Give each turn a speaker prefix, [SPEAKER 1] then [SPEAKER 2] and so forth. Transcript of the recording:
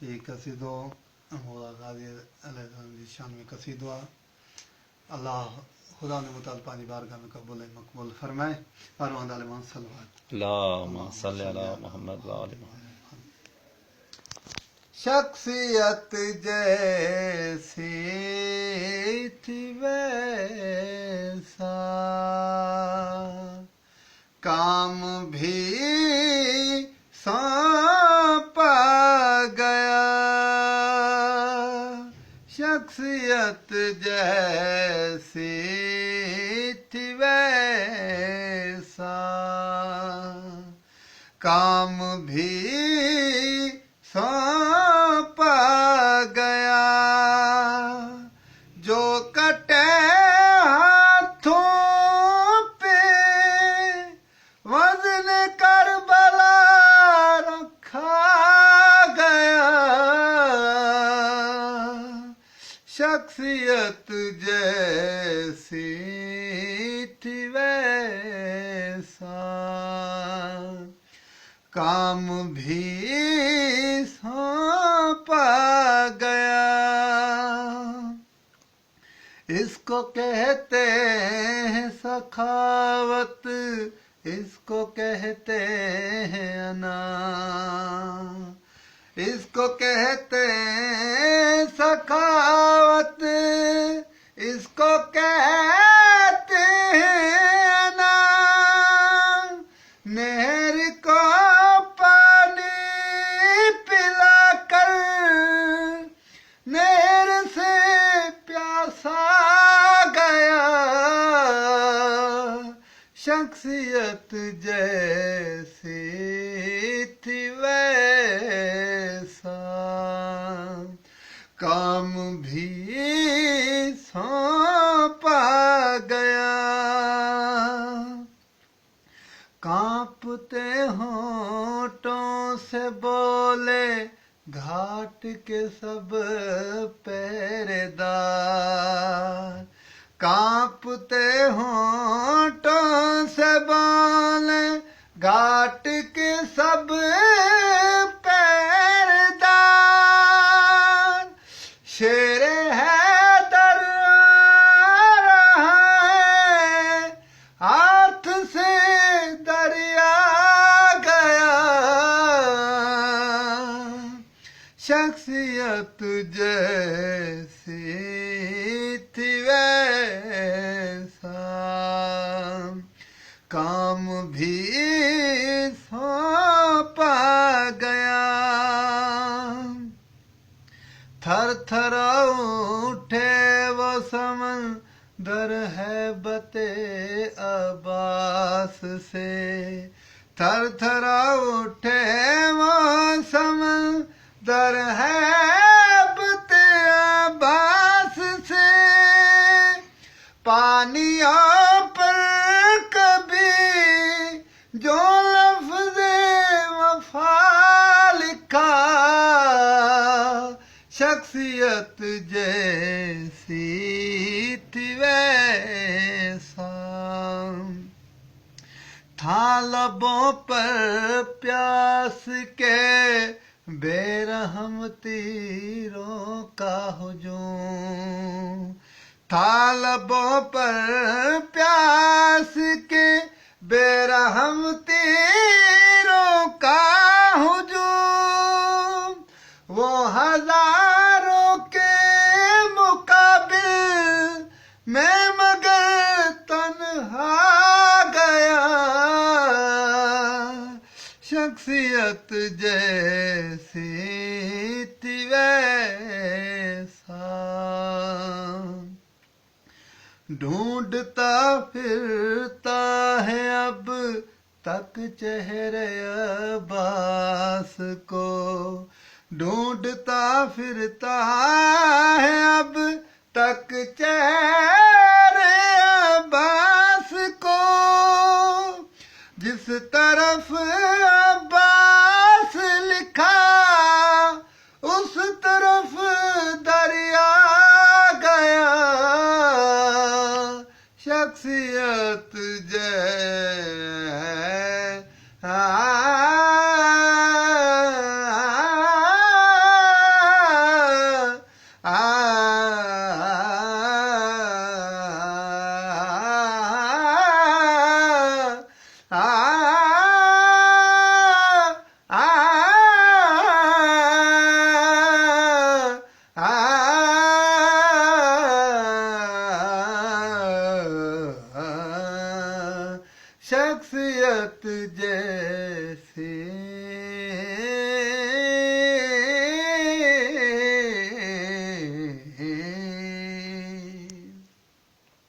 [SPEAKER 1] ये कसीदो मौला गाज़ी अलैहिस्सलाम जी शान में कसीदो आहे। अल्लाह खुदा ने मुताल पांजी बारगाह में कबूल मकबूल फरमाए। परवान आले मोहम्मद सल्लल्लाहु
[SPEAKER 2] अल्लाहुम्मा सल्लि अला मुहम्मद व आलि मुहम्मद।
[SPEAKER 1] शख्सियत जैसी थी वैसा काम भी सौंपा गया। शख्सियत जैसी थी वैसा काम भी सौंपा गया। जो कटे हाथों पे वज़्न करबला रखा गया। शख्सियत जैसी थी वैसा काम भी सौंपा गया। इसको कहते हैं सखावत, इसको कहते हैं अना, इसको कहते हैं सखावत, इसको कहते हैं अना। नहर को पानी पिलाकर नहर से प्यासा गया। शख्सियत जैसी थी वैसा काम भी सौंपा गया। कांपते होठों से बोले घाट के सब पहरेदार। कांपते होठों से बोले घाट के सब पहरेदार। शेरे हैदर आ रहा है, हाथ से दरिया गया। शख्सियत जैसी थी वैसा काम भी सौंपा गया। थर थर उठे वो समंदर है बते अब्बास से। थर थर उठे वो समंदर है बते अब्बास से। पानियों पर कभी जो लफ्ज़ वफा लिखा। शख्सियत जैसी थी वैसा था लबों पर प्यास के बेरहम तीरों का हुजूम। था लबों पर प्यास के बेरहम तीरों का हुजूम। वो हजारों के मुकाबिल मैं मगर तन्हा गया। शख्सियत जैसी थी वैसा ढूंढता फिरता है अब तक चेहरे अब्बास को। ढूंढता फिरता है अब तक चेहरे अब्बास को। जिस तरफ अब्बास